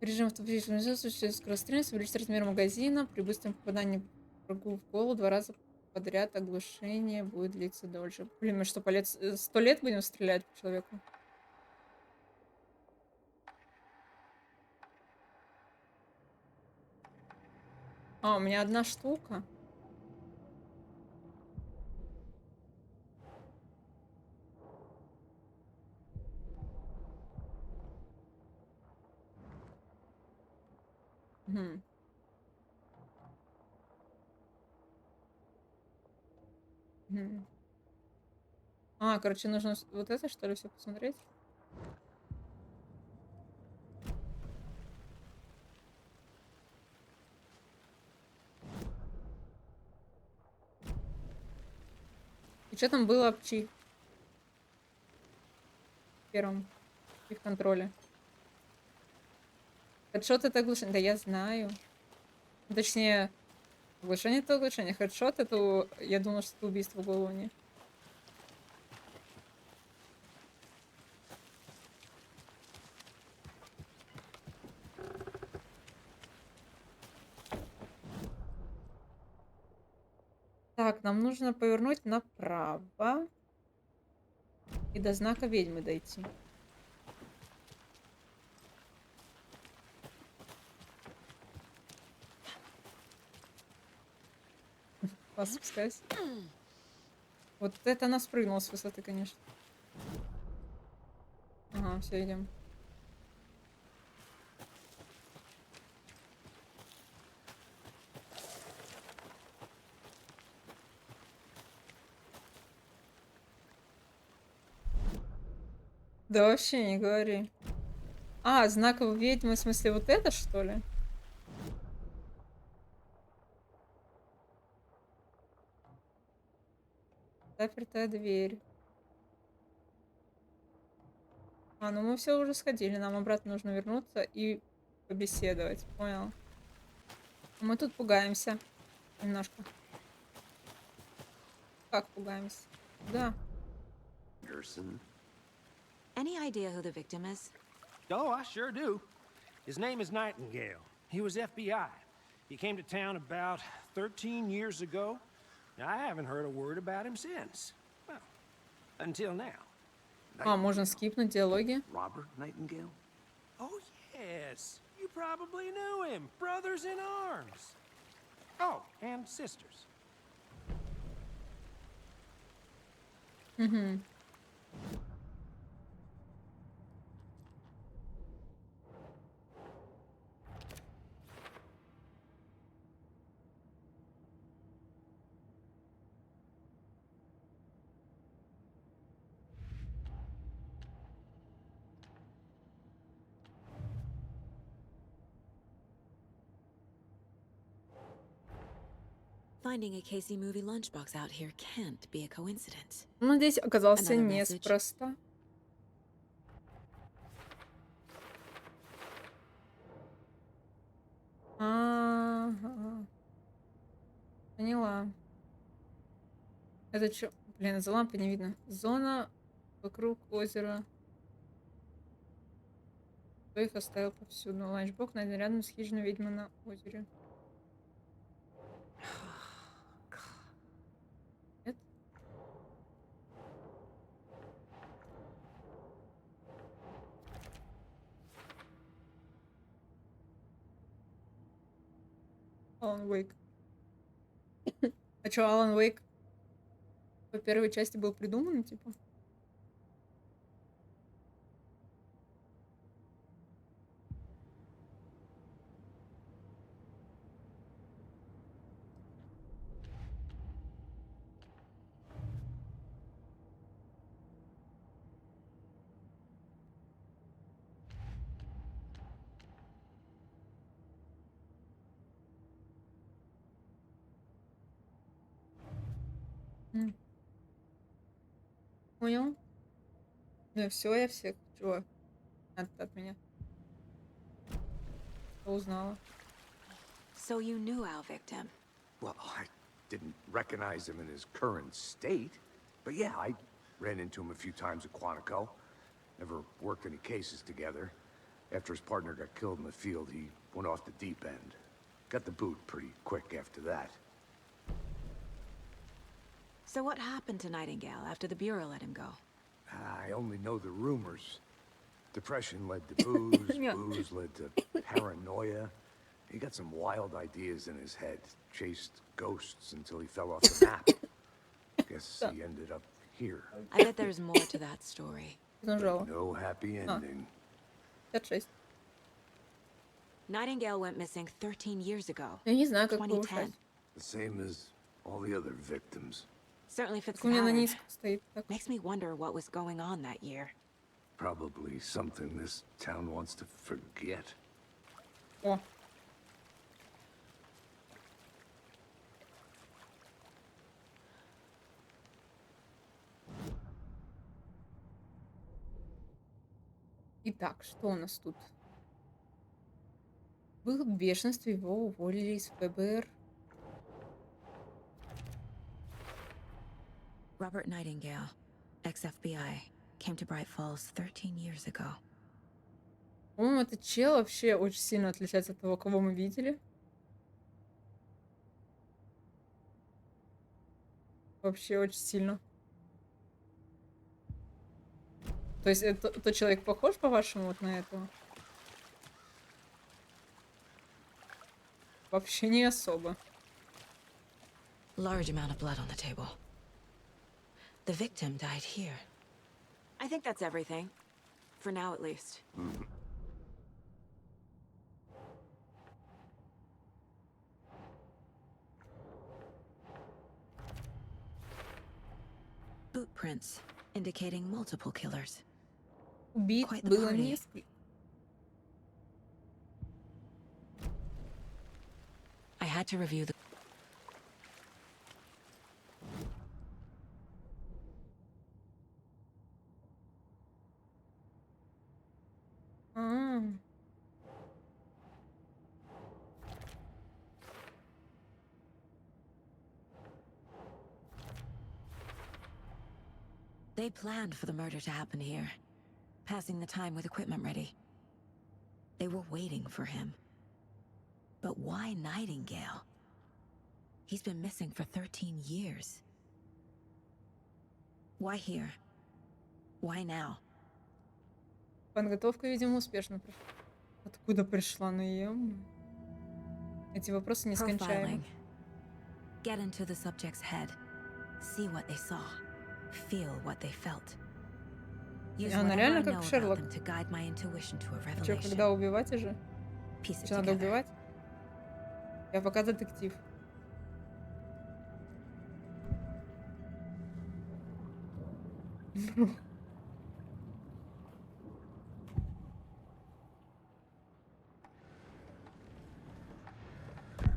Режим автоматического назначения скорострельность, увеличить размер магазина, при быстром попадании врагу в голову 2 раза подряд оглушение будет длиться дольше. Блин, мы что, 100 лет будем стрелять по человеку? А, у меня одна штука. Мгм. Мгм. А, короче, нужно вот это, что ли, все посмотреть? И что там было в первом их контроле? Хедшот — это оглушение. Да я знаю. Ну, точнее, оглушение — это оглушение. Хедшот — это, я думала, что это убийство в голову, не. Так, нам нужно повернуть направо и до знака ведьмы дойти. Класс, спускайся. Вот это она спрыгнула с высоты, конечно. Ага, все, идем. Да вообще не говори. А, знак ведьмы, в смысле, вот это, что ли? Запертая дверь. А, ну мы все уже сходили, нам обратно нужно вернуться и побеседовать. Понял. А мы тут пугаемся немножко. Как пугаемся? Да. Gerson. Any idea who the victim is? Oh, I sure do. His name is Nightingale. He was FBI. He came to town about 13 years ago. I haven't heard a word about him since. Well, until now. А, можно Nightingale. скипнуть диалоги. Robert Nightingale? Oh, yes. You probably knew him. Brothers in arms. Oh, and sisters. Мгм. Finding a Casey movie lunchbox out here can't be a coincidence. Ну, здесь оказался Another message. неспроста. Ага. Поняла. Это чё? Блин, за лампой не видно. Зона вокруг озера. Кто их оставил повсюду? Ланчбок найден рядом с хижиной ведьмы на озере. Нет? Alan Wake. А чё, Alan Wake по первой части был придуман, типа? М, Понял. Ну все, я всех. Чего от меня? Что узнала? So you knew our victim. Well, I didn't recognize him in his current state. But yeah, I ran into him a few times at Quantico. Never worked any cases together. After his partner got killed in the field, he went off the deep end. Got the boot pretty quick after that. So what happened to Nightingale after the Bureau let him go? I only know the rumors. Depression led to booze, Yeah. booze led to paranoia. He got some wild ideas in his head, chased ghosts until he fell off the map. Guess he ended up here. I bet there's more to that story. Нажала. No happy ending. 56. Nightingale went missing 13 years ago. Я не знаю, как 2010. повышать. The same as all the other victims. Certainly fits Так the у меня на pattern. низко стоит. Так. Makes me wonder what was going on that year. Probably something this town wants to forget. О. Итак, что у нас тут? Был в бешенстве, его уволили из ФБР. Robert Nightingale, ex-FBI, came to Bright Falls 13 years ago. По-моему, этот чел вообще очень сильно отличается от того, кого мы видели. Вообще очень сильно. То есть тот человек похож, по-вашему, вот на этого? Вообще не особо. Large amount of blood on the table. The victim died here. I think that's everything. For now, at least. Boot prints indicating multiple killers. Убийц Quite the было party. несколько. I had to review the... А. They planned for the murder to happen here, passing the time with equipment ready. They were waiting for him. But why Nightingale? He's been missing for 13 years. Why here? Why now? Подготовка, видимо, успешно прошла. Откуда пришла Наем? Эти вопросы нескончаемы. Profiling. Get into the subject's head. See what they saw. Feel what they felt. Use Она whatever I реально know как about Шерлок. them to guide my intuition to a Чё, revelation. когда убивать уже? Piece it Что, надо together. убивать? Я пока детектив.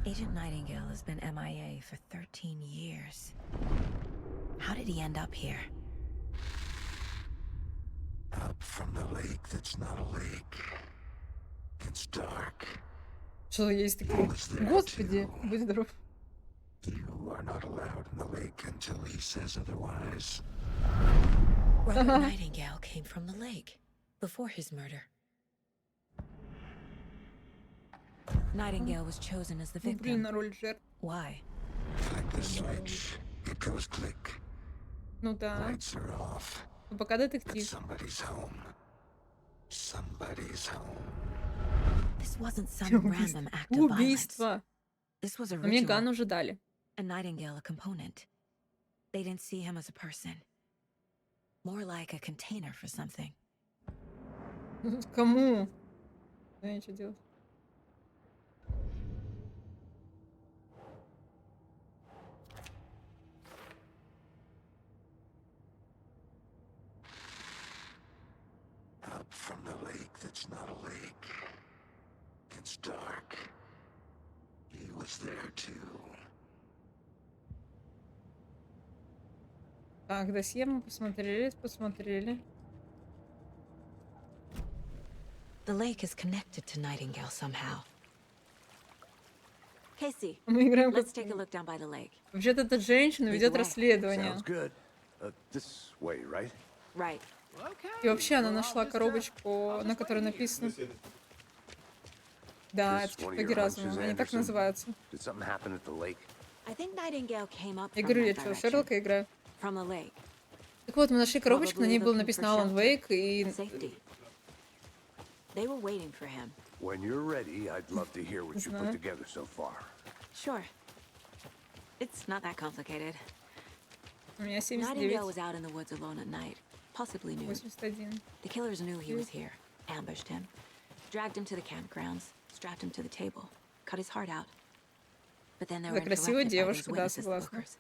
Agent Nightingale has been MIA for 13 years. How did he end up here? Up from the lake that's not a lake. It's dark. Что есть такие? Господи, будь здоров. You are not allowed in the lake until he says otherwise. Robert Nightingale came from the lake before his murder. Nightingale was chosen as the Ну, блин, victim. на роль жертв. Why? Like the switch, it goes click. Ну да. Lights are off. Ну, пока But детектив. somebody's home. Somebody's home. This wasn't some Убийство. random act of violence. Убийство. This was a Но мне ritual, Ган уже дали. and Nightingale a component. They didn't see him as a person. More like a container for something. Кому? Знаю, что делать. Up from the lake that's not a lake. It's dark. He was there too. Так, досье мы посмотрели. The lake is connected to Nightingale somehow. Casey, Мы играем как... let's take a look down by the lake. Вообще-то эта женщина ведет Играй. расследование. Sounds good. This way, right? Right. И вообще она нашла коробочку, на которой написано... Да, это Just one of чертоги your разума. hunches, Они так Anderson? называются. Did something happen at the lake? I think Nightingale came up Я from говорю, я that что, в direction, Шерлока играю? from the lake. Так вот, мы нашли коробочку, на ней Probably было looking написано for Alan shelter, Wake, и... safety. They were waiting for him. When you're ready, I'd love to hear what you put Знаю. together so far. Sure. It's not that complicated. У меня Nightingale 79, was out in the woods alone at night, possibly noon. 81. The killers knew he was here, ambushed him, dragged him to the campgrounds, strapped him to the table, cut his heart out. But then they were За красивую interrupted by those девушку, да, witnesses согласна. lookers.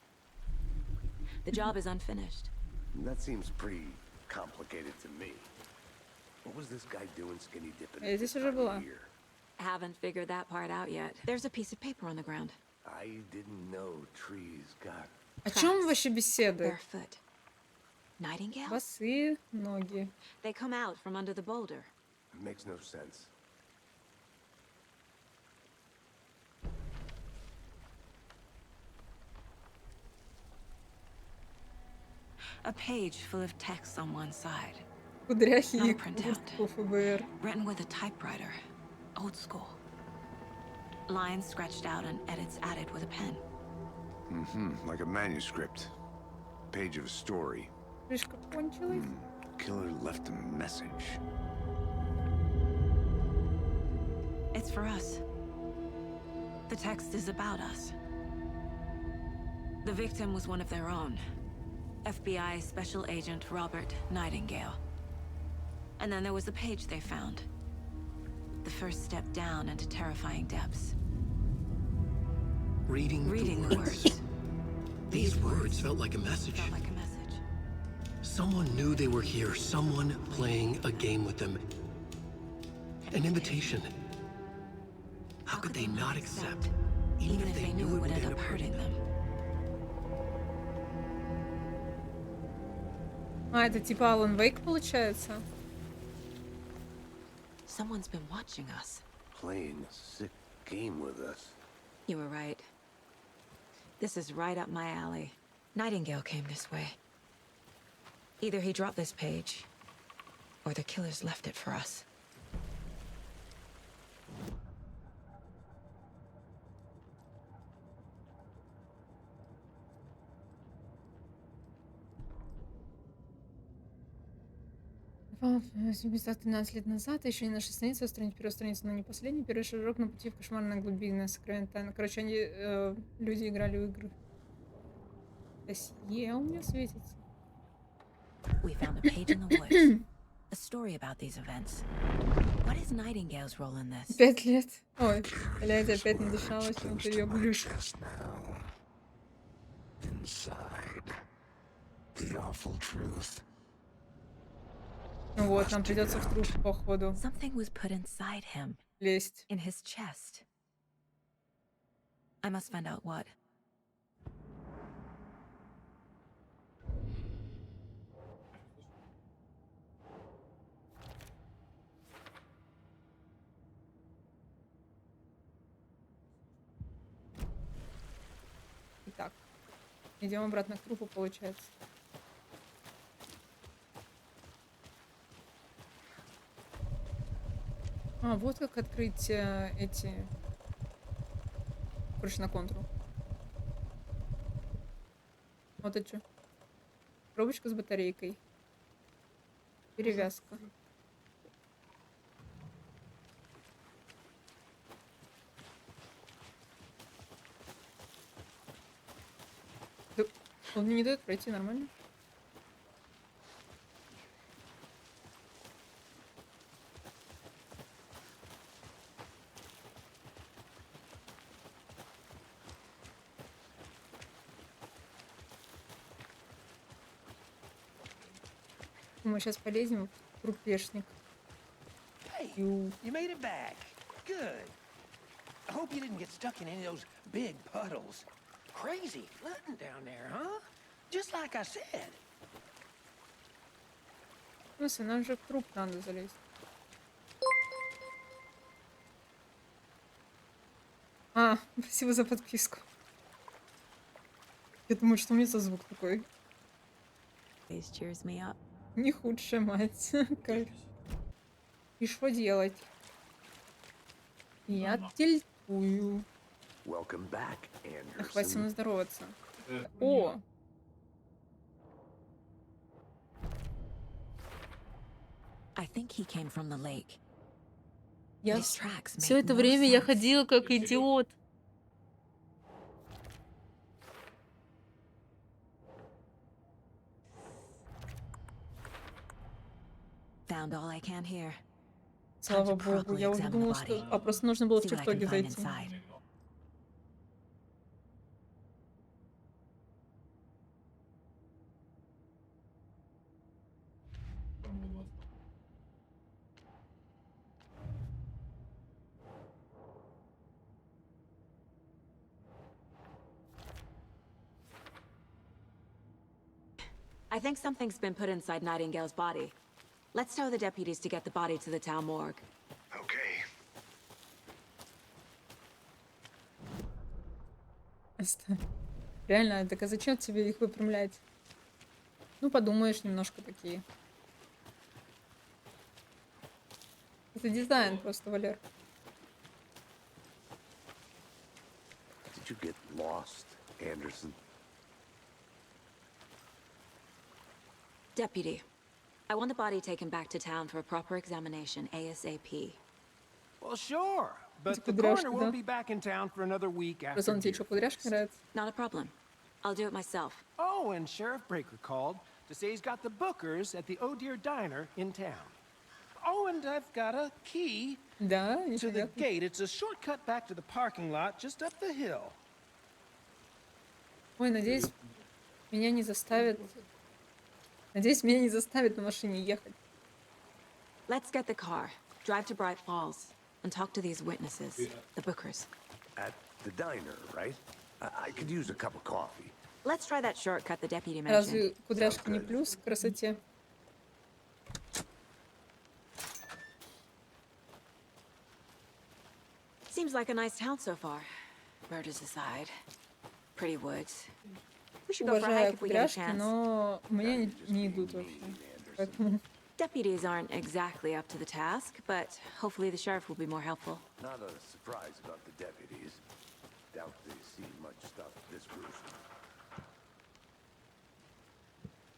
The job is unfinished. That seems pretty complicated to me. What was this guy doing skinny dipping Я at this здесь уже time была. of year? Haven't figured that part out yet. There's a piece of paper on the ground. I didn't know trees got... О чем вообще беседуют? Barefoot. Nightingale? Босые ноги. They come out from under the boulder. It makes no sense. A page full of text on one side, Кудряхи Not a и printout. куртку ФБР. written with a typewriter. Old school. Lines scratched out and edits added with a pen. Like a manuscript. Page of a story. Крышка кончилась. Killer left a message. It's for us. The text is about us. The victim was one of their own. FBI Special Agent Robert Nightingale. And then there was the page they found. The first step down into terrifying depths. Reading Reading the words. These words felt like a message. Felt like a message. Someone knew they were here, someone playing a game with them. An invitation. How could they not accept, even if they knew it would end up hurting them? А, это типа Alan Wake получается? Someone's been watching us. Playing a sick game with us. You were right. This is right up my alley. Nightingale came this way. Either he dropped this page, or the killers left it for us. Убийство 13 лет назад, еще не наша страница, страница, первая страница, но не последний, первый шажок на пути в кошмарные глубины, сокровенная тайна. Короче, они, люди играли в игры. Досье у меня светится. We found a page in the woods. A story about these events. What is Nightingale's role in this? 5 лет. Ой, блядь, опять надышалась, чем-то ее блюш. Just now. Inside. The awful truth. Ну вот, нам придется в труп, походу, Something was put inside him, лезть. in his chest. I must find out what. Итак, идем обратно к трупу, получается. А, вот как открыть эти... Короче, на контуру. Вот это что? Коробочка с батарейкой. Перевязка. Да, он мне не дает пройти нормально. Мы сейчас полезем в трупешник. Hey, Ю. you made it back. Good. I hope you didn't get stuck in any of those big puddles. Crazy flooding down there, huh? Just like I said. В смысле, нам же в труп надо залезть. А, спасибо за подписку. Я думаю, что у меня за звук такой. Always cheers me up. Не худшая мать. Кайф. И что делать? Я тильтую. Welcome back, Хватит со Anderson. мной здороваться. О! I think he came from the lake. Я His tracks все make это no время я sense. ходила как идиот. Found all I can here. Слава богу, я уже думала, что... А просто нужно было в See what I can ТикТоке find зайти. inside. I think something's been put inside Nightingale's body. Let's tell the deputies to get the body to the town morgue. Okay. Реально, так а зачем тебе их выпрямлять? Ну, подумаешь, немножко такие. Это дизайн просто, Валер. Did you get lost, Anderson? Deputy, I want the body taken back to town for a proper examination ASAP. Well, sure, but the кудряшки, coroner да? won't be back in town for another week after Просто он тебе Deer что, кудряшки Feast. нравятся? Not a problem. I'll do it myself. Oh, and Sheriff Breaker called to say he's got the Bookers at the Oh Dear Diner in town. Oh, and I've got a key Да, to the нифига. gate. It's a shortcut back to the parking lot just up the hill. Ой, надеюсь, меня не заставят... Надеюсь, меня не заставят на машине ехать. Let's get the car, drive to Bright Falls, and talk to these witnesses, the Bookers. At the diner, right? I could use a cup of coffee. Let's try that shortcut the deputy mentioned. Разве кудряшки не плюс к красоте? Seems like a nice town so far. Murders aside. Pretty woods. We should go for a hike Уважаю if we get a кудряшки, chance. но мне не идут вообще. Поэтому... Deputies aren't exactly up to the task, but hopefully the sheriff will be more helpful. Not a surprise about the deputies. Doubt they see much stuff this gruesome.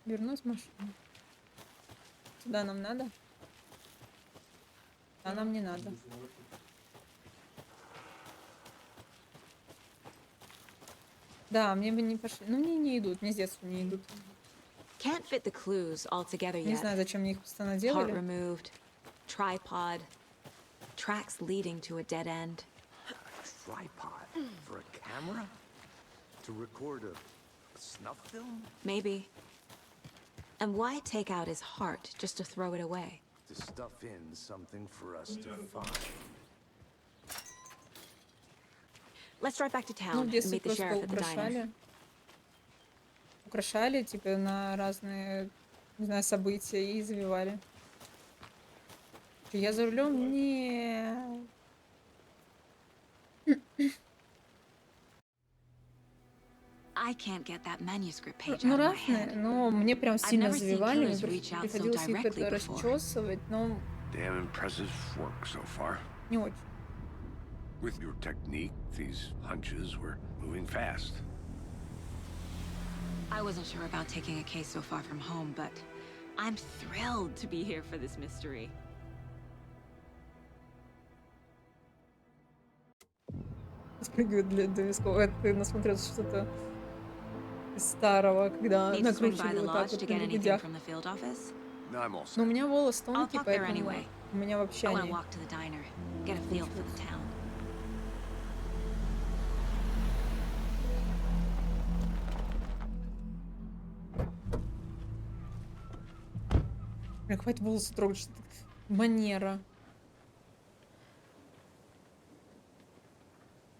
Вернусь в машину. Сюда нам надо? А нам не надо. Да, мне бы не пошли. Ну, мне не идут, мне с детства не идут. Can't fit the clues all together Не yet. знаю, зачем мне их постоянно Part делали. removed, tripod, tracks leading to a dead end. A tripod for a camera? To record a snuff film? Maybe. And why take out his heart just to throw it away? To stuff in something for us to find. Let's drive back to Ну, town в and детстве meet the просто sheriff at the diner. украшали. Украшали, типа, на разные, не знаю, события и завивали. Я за рулем? Не. I can't get that manuscript page Ну, out of my разные, head. но мне прям сильно never seen завивали, мне killers reach out so приходилось их directly это before. расчесывать, но Damn impressive work so far. не очень. With your technique, these hunches were moving fast. I wasn't sure about taking a case so far from home, but I'm thrilled to be here for this mystery. Спрыгивает для висков. Это ты насмотрелся что-то из старого, когда Need to swing by накручивали the вот так lodge вот to на get anything лебедях. from the field office. No, I'm all Но у set. меня волос I'll тонкий, park there поэтому anyway. у меня вообще I want to они... walk to the diner, get a feel for the town. Бля, хватит волосы трогать, что это манера.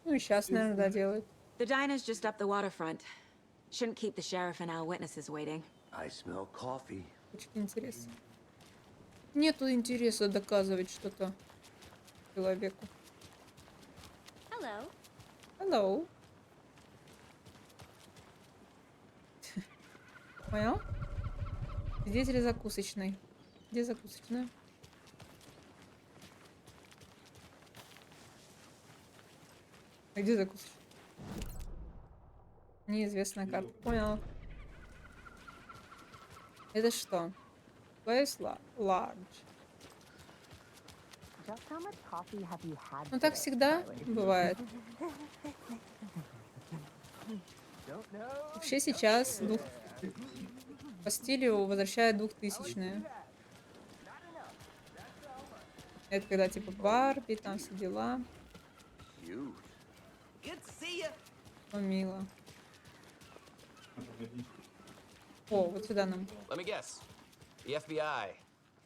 Ну и сейчас, наверное, да, делает. The diner's just up the waterfront. Shouldn't keep the sheriff and our witnesses waiting. I smell coffee. Очень интересно. Нету интереса доказывать что-то человеку. Hello. Hello. Понял? Свидетели закусочной. Где закусочная? А где закусочная? Неизвестная карта. Понял. Это что? Place large. Ну так всегда бывает. Вообще сейчас по стилю возвращает 2000-е. Это когда типа Барби, там все дела. О, мило. О, вот сюда нам. Let me guess. The FBI.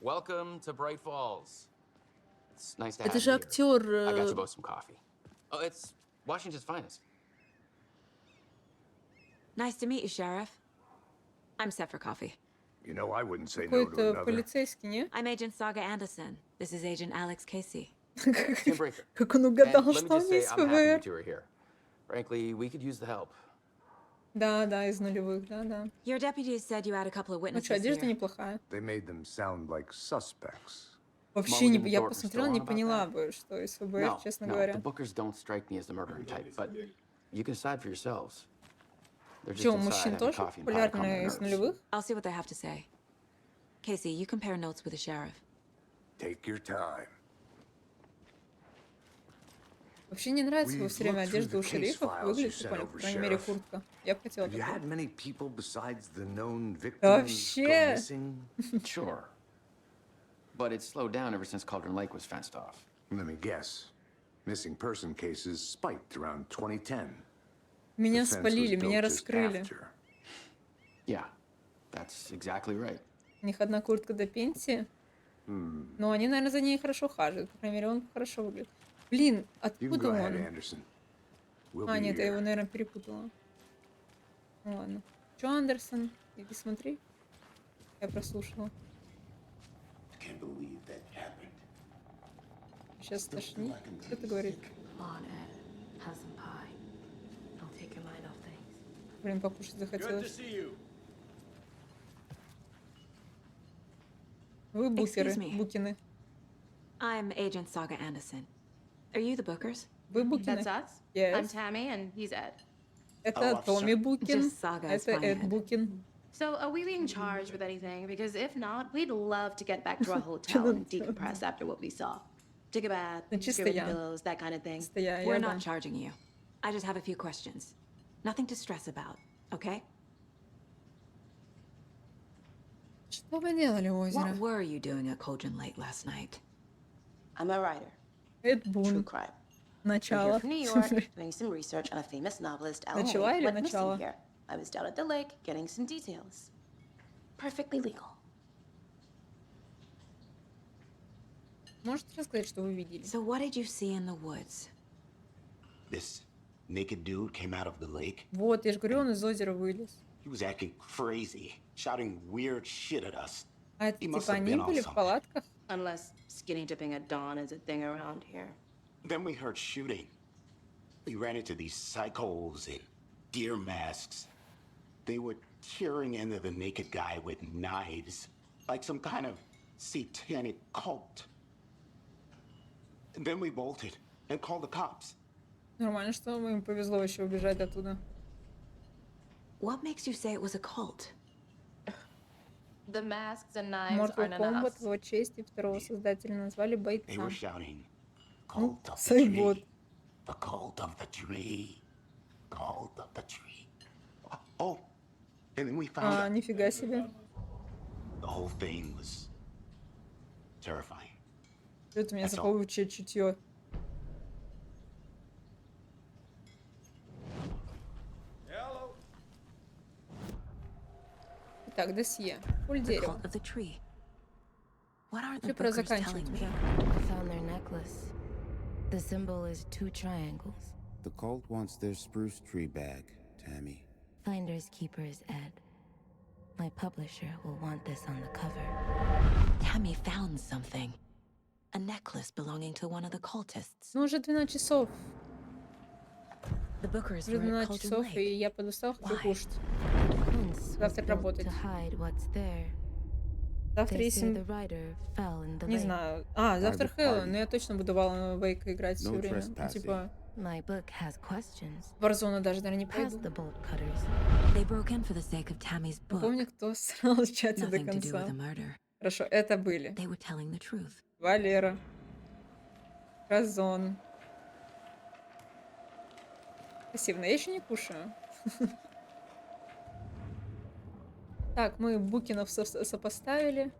Welcome to Bright Falls. It's nice to have Это you же here. актер. I got you both some coffee. Oh, it's Washington's finest. Nice to meet you, Sheriff. I'm set for coffee. You know, I wouldn't say no to Какой-то another. полицейский, не? I'm Agent Saga Anderson. This is Agent Alex Casey. Tim Breaker. Как он And угадал, let me что он just say, из I'm happy you ФБР. two are here. Frankly, we could use the help. Да, да, из нулевых, да, да. Your deputies said you had a couple of Ну witnesses что, одежда here. неплохая. They made them sound like suspects. Вообще не, Mulligan and я Thornton посмотрела, still не on about поняла that? бы, что из ФБР, No, честно no, говоря. the Bookers don't strike me as the murdering type, but you can decide for yourselves. They're just Че, у inside мужчин having тоже coffee and pie to calm their популярны из nerves. нулевых? I'll see what they have to say. Casey, you compare notes with the sheriff. Take your time. Вообще не нравится We've все время looked through одежда the у case шерифов. files you Выглядит sent прикольно, over, по крайней мере, Sheriff. куртка. Я бы хотела Have you такую. had many people besides the known victims Вообще. go missing? Sure. But it's slowed down ever since Cauldron Lake was fenced off. Let me guess. Missing person cases spiked around 2010. Меня The fence was спалили, меня built just раскрыли. after. Yeah, that's exactly right. У них одна куртка до пенсии. Но они, наверное, за ней хорошо хаживают. По крайней мере, он хорошо выглядит. Блин, You can откуда go ahead, он? Anderson. We'll А, be нет, я его, here. наверное, перепутала. Ну ладно. Чё, Андерсон? Иди смотри. Я прослушала. Can't believe that happened. Сейчас тошнит. Что ты говоришь? On Ed. Have some pie. I'll take your mind off things. Блин, покушать захотелось. Вы букеры, Excuse me. Букины. I'm Agent Saga Anderson. Are you the Bookers? Вы Букины? That's us. Yes. I'm Tammy, and he's Ed. Это Томми Букин. Just Saga is Это fine, Эд Ed. Букин. So, are we being charged with anything? Because if not, we'd love to get back to our hotel and decompress after what we saw. Take a bath, Ну, чисто get rid я. of pillows, that kind of thing. Чисто я, We're я, not да. charging you. I just have a few questions. Nothing to stress about, okay? Что вы делали у озера? What were you doing at Cauldron Lake last night? I'm a writer, Эд true Бун. crime. We're here Начало. from New York, doing some research on a famous novelist, Alan Начала Wake. или Went missing начало? here. I was down at the lake, getting some details. Perfectly legal. Можете рассказать, что вы видели? So what did you see in the woods? This naked dude came out of the lake. Вот, я же говорю, он из озера вылез. He was acting crazy, shouting weird shit at us. А это He must типа have они been on были в something. палатках? Unless skinny dipping at dawn is a thing around here. Then we heard shooting. We ran into these psychos in deer masks. They were tearing into the naked guy with knives, like some kind of satanic cult. And then we bolted and called the cops. Нормально, что им повезло еще убежать оттуда. What makes you say it was a cult? The masks and knives Mortal aren't Kombat enough. в его честь и второго создателя назвали They бойцом. were shouting, Ну, cult of the Сайбот. tree. The cult of the tree. Cult of the tree. Oh, and then we found А, out нифига себе. the whole thing was terrifying. Это у меня That's all. заповучее чутье. Итак, досье. Пуль The дерева. cult of the tree. What are the Тебе пора Bookers заканчивать telling me? уже. I found their necklace. The symbol is 2 triangles. The cult wants their spruce tree back, Tammy. Finders keepers, Ed. My publisher will want this on the cover. Tammy found something. A necklace belonging to one of the cultists. Ну, уже 12 часов. The Bookers Уже were at 12 Cauldron часов, и Lake. я подустал, хочу Why? кушать. Fence was Завтра built работать. to hide what's there. Завтра They say есть... the writer fell in the Не lake. знаю. А, завтра Private Хэллоуин, party. но я точно буду в Alan Wake играть все No время. Ну, trespassing. типа, My book has questions. Warzone даже, наверное, не Past пойду. the bolt cutters. They broke in for the sake of Tammy's book. Напомню, кто срал в чате до Nothing to do with конца. a murder. Хорошо, это были They were telling the truth. Валера, Разон. Спасибо, но я еще не кушаю. Так, мы Букинов сопоставили.